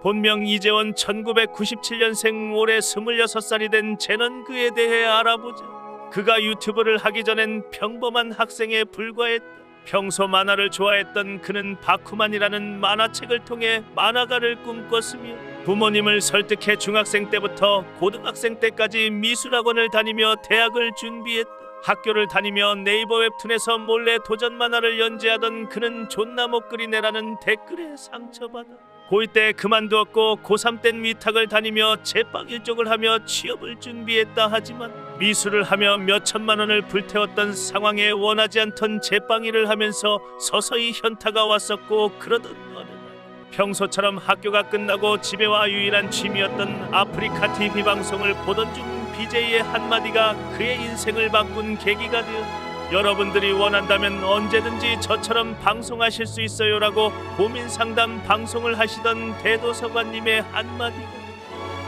본명 이재원 1997년생 올해 26살이 된 제넌 그에 대해 알아보자. 그가 유튜브를 하기 전엔 평범한 학생에 불과했다. 평소 만화를 좋아했던 그는 바쿠만이라는 만화책을 통해 만화가를 꿈꿨으며 부모님을 설득해 중학생 때부터 고등학생 때까지 미술학원을 다니며 대학을 준비했다. 학교를 다니며 네이버 웹툰에서 몰래 도전 만화를 연재하던 그는 존나 못 그리네라는 댓글에 상처받아 고2 때 그만두었고 고3 땐 위탁을 다니며 제빵 일족을 하며 취업을 준비했다. 하지만 미술을 하며 몇천만 원을 불태웠던 상황에 원하지 않던 제빵 일을 하면서 서서히 현타가 왔었고, 그러던 어느 날 평소처럼 학교가 끝나고 집에 와 유일한 취미였던 아프리카 TV 방송을 보던 중 BJ의 한마디가 그의 인생을 바꾼 계기가 되었다. 여러분들이 원한다면 언제든지 저처럼 방송하실 수 있어요라고 고민 상담 방송을 하시던 대도서관님의 한마디가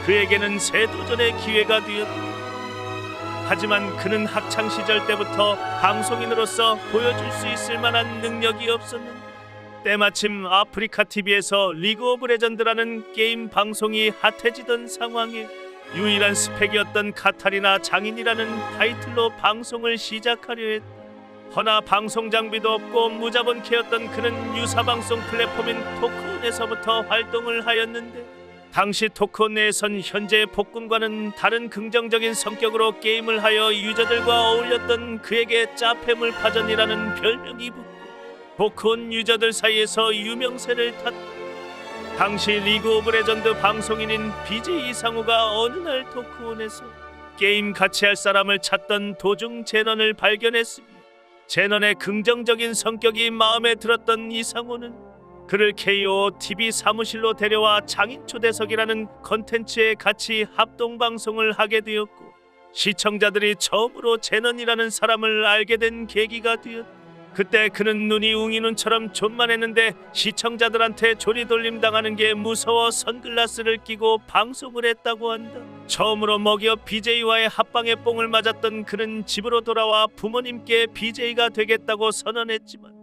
그에게는 새 도전의 기회가 되었다. 하지만 그는 학창 시절 때부터 방송인으로서 보여줄 수 있을 만한 능력이 없었는데, 때마침 아프리카 TV에서 리그 오브 레전드라는 게임 방송이 핫해지던 상황에 유일한 스펙이었던 카타리나 장인이라는 타이틀로 방송을 시작하려 했다. 허나 방송 장비도 없고 무자본캐였던 그는 유사방송 플랫폼인 토크온에서부터 활동을 하였는데, 당시 토크온 내에선 현재의 복근과는 다른 긍정적인 성격으로 게임을 하여 유저들과 어울렸던 그에게 짜패물파전이라는 별명이 붙고 토크온 유저들 사이에서 유명세를 탔다. 당시 리그 오브 레전드 방송인인 BJ 이상우가 어느 날 토크온에서 게임 같이 할 사람을 찾던 도중 제넌을 발견했으며 제넌의 긍정적인 성격이 마음에 들었던 이상우는 그를 KOTV 사무실로 데려와 장인 초대석이라는 컨텐츠에 같이 합동방송을 하게 되었고, 시청자들이 처음으로 제넌이라는 사람을 알게 된 계기가 되었다. 그때 그는 눈이 웅이눈처럼 존만했는데 시청자들한테 조리돌림 당하는 게 무서워 선글라스를 끼고 방송을 했다고 한다. 처음으로 먹여 BJ와의 합방에 뽕을 맞았던 그는 집으로 돌아와 부모님께 BJ가 되겠다고 선언했지만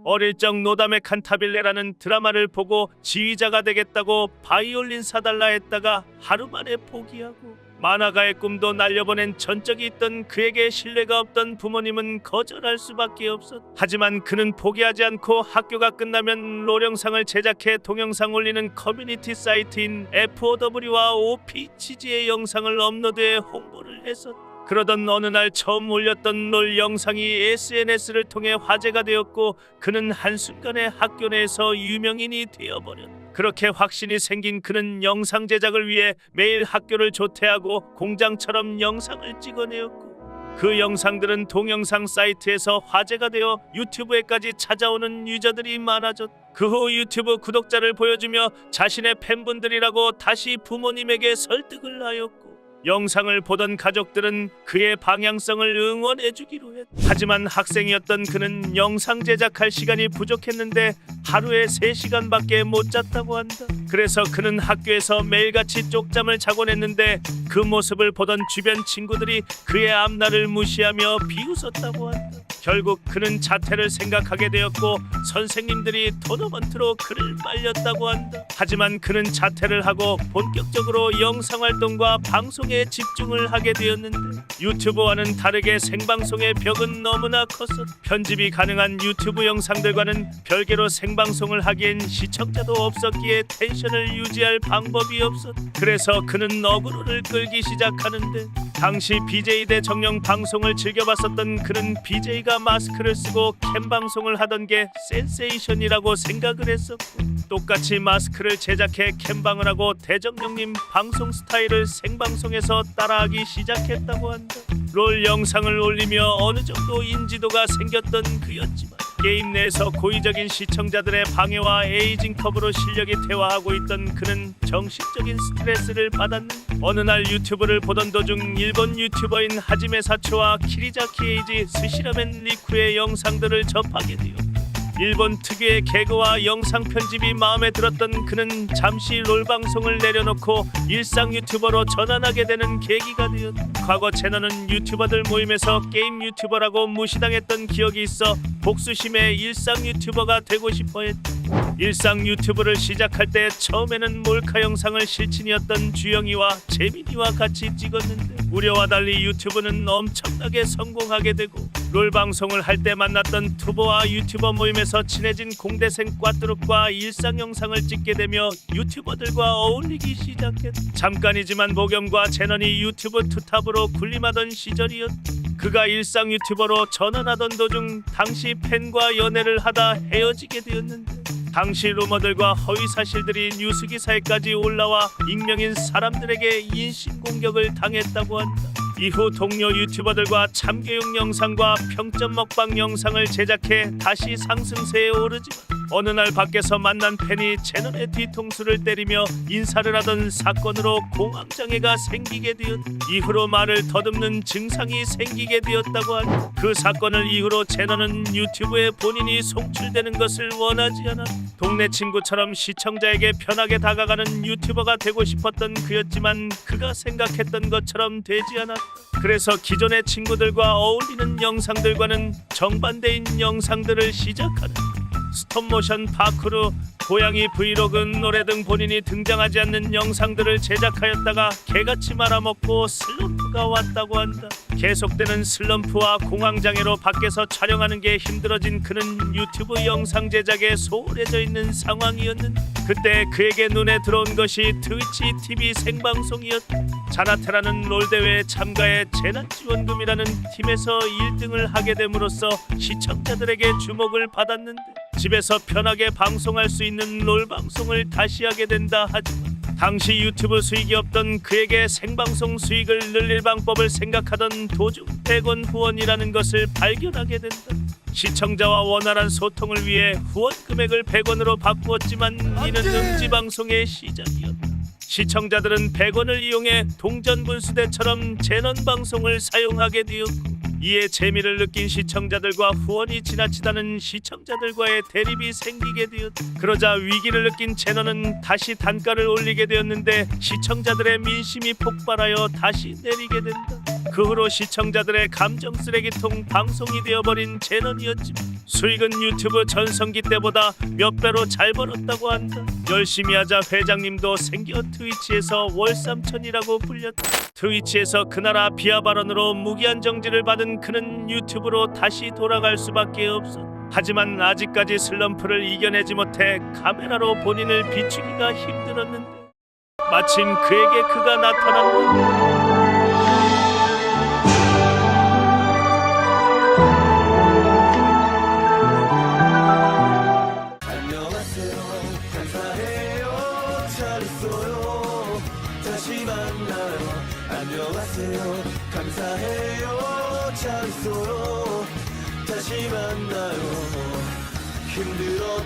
어릴 적 노담의 칸타빌레라는 드라마를 보고 지휘자가 되겠다고 바이올린 사달라 했다가 하루 만에 포기하고 만화가의 꿈도 날려보낸 전적이 있던 그에게 신뢰가 없던 부모님은 거절할 수밖에 없었다. 하지만 그는 포기하지 않고 학교가 끝나면 롤 영상을 제작해 동영상 올리는 커뮤니티 사이트인 FOW와 OPG의 영상을 업로드해 홍보를 했었다. 그러던 어느 날 처음 올렸던 롤 영상이 SNS를 통해 화제가 되었고 그는 한순간에 학교 내에서 유명인이 되어버렸다. 그렇게 확신이 생긴 그는 영상 제작을 위해 매일 학교를 조퇴하고 공장처럼 영상을 찍어내었고, 그 영상들은 동영상 사이트에서 화제가 되어 유튜브에까지 찾아오는 유저들이 많아졌다. 그 후 유튜브 구독자를 보여주며 자신의 팬분들이라고 다시 부모님에게 설득을 하였고, 영상을 보던 가족들은 그의 방향성을 응원해주기로 했다. 하지만 학생이었던 그는 영상 제작할 시간이 부족했는데 하루에 3시간밖에 못 잤다고 한다. 그래서 그는 학교에서 매일같이 쪽잠을 자곤 했는데 그 모습을 보던 주변 친구들이 그의 앞날을 무시하며 비웃었다고 한다. 결국 그는 자퇴를 생각하게 되었고 선생님들이 토너먼트로 그를 말렸다고 한다. 하지만 그는 자퇴를 하고 본격적으로 영상활동과 방송에 집중을 하게 되었는데, 유튜브와는 다르게 생방송의 벽은 너무나 컸었다. 편집이 가능한 유튜브 영상들과는 별개로 생방송을 하기엔 시청자도 없었기에 텐션을 유지할 방법이 없었다. 그래서 그는 어그로를 끌기 시작하는데, 당시 BJ 대 정령 방송을 즐겨봤었던 그는 BJ가 마스크를 쓰고 캠 방송을 하던 게 센세이션이라고 생각을 했었고, 똑같이 마스크를 제작해 캠방을 하고 대정령님 방송 스타일을 생방송에서 따라하기 시작했다고 한다. 롤 영상을 올리며 어느 정도 인지도가 생겼던 그였지만 게임 내에서 고의적인 시청자들의 방해와 에이징 컵으로 실력이 퇴화하고 있던 그는 정신적인 스트레스를 받았는데, 어느 날 유튜브를 보던 도중 일본 유튜버인 하지메 사초와 키리자키 에이지 스시라멘 리쿠의 영상들을 접하게 되었다. 일본 특유의 개그와 영상 편집이 마음에 들었던 그는 잠시 롤 방송을 내려놓고 일상 유튜버로 전환하게 되는 계기가 되었다. 과거 채널은 유튜버들 모임에서 게임 유튜버라고 무시당했던 기억이 있어 복수심에 일상 유튜버가 되고 싶어 했다. 일상 유튜브를 시작할 때 처음에는 몰카 영상을 실친이었던 주영이와 재민이와 같이 찍었는데 우려와 달리 유튜브는 엄청나게 성공하게 되고 롤 방송을 할 때 만났던 투버와 유튜버 모임에서 친해진 공대생 꽈뚜룩과 일상 영상을 찍게 되며 유튜버들과 어울리기 시작했다. 잠깐이지만 목염과 제넌이 유튜브 투탑으로 군림하던 시절이었다. 그가 일상 유튜버로 전환하던 도중 당시 팬과 연애를 하다 헤어지게 되었는데 당시 루머들과 허위 사실들이 뉴스 기사에까지 올라와 익명인 사람들에게 인신공격을 당했다고 한다. 이후 동료 유튜버들과 참교육 영상과 평점 먹방 영상을 제작해 다시 상승세에 오르지만 어느 날 밖에서 만난 팬이 채널의 뒤통수를 때리며 인사를 하던 사건으로 공황장애가 생기게 되었 이후로 말을 더듬는 증상이 생기게 되었다고 하니 그 사건을 이후로 채널은 유튜브에 본인이 송출되는 것을 원하지 않아 동네 친구처럼 시청자에게 편하게 다가가는 유튜버가 되고 싶었던 그였지만 그가 생각했던 것처럼 되지 않았다. 그래서 기존의 친구들과 어울리는 영상들과는 정반대인 영상들을 시작하는 스톱모션 파크루, 고양이 브이로그, 노래 등 본인이 등장하지 않는 영상들을 제작하였다가 개같이 말아먹고 슬럼프가 왔다고 한다. 계속되는 슬럼프와 공황장애로 밖에서 촬영하는 게 힘들어진 그는 유튜브 영상 제작에 소홀해져 있는 상황이었는데 그때 그에게 눈에 들어온 것이 트위치 TV 생방송이었다. 자나테라는 롤대회에 참가해 재난지원금이라는 팀에서 1등을 하게 됨으로써 시청자들에게 주목을 받았는데 집에서 편하게 방송할 수 있는 롤 방송을 다시 하게 된다 하지만 당시 유튜브 수익이 없던 그에게 생방송 수익을 늘릴 방법을 생각하던 도중 100원 후원이라는 것을 발견하게 된다. 시청자와 원활한 소통을 위해 후원 금액을 100원으로 바꾸었지만 이는 음지방송의 시작이었다. 시청자들은 100원을 이용해 동전분수대처럼 재난 방송을 사용하게 되었고 이에 재미를 느낀 시청자들과 후원이 지나치다는 시청자들과의 대립이 생기게 되었다. 그러자 위기를 느낀 채널은 다시 단가를 올리게 되었는데 시청자들의 민심이 폭발하여 다시 내리게 된다. 그 후로 시청자들의 감정 쓰레기통 방송이 되어버린 채널이었지만 수익은 유튜브 전성기 때보다 몇 배로 잘 벌었다고 한다. 열심히 하자 회장님도 생겨 트위치에서 월 3천이라고 불렸다. 트위치에서 그 나라 비하 발언으로 무기한 정지를 받은 그는 유튜브로 다시 돌아갈 수밖에 없었다. 하지만 아직까지 슬럼프를 이겨내지 못해 카메라로 본인을 비추기가 힘들었는데 마침 그에게 그가 나타난다. 안녕하세요 감사해요 잘 있어요 다시 만나요 힘들어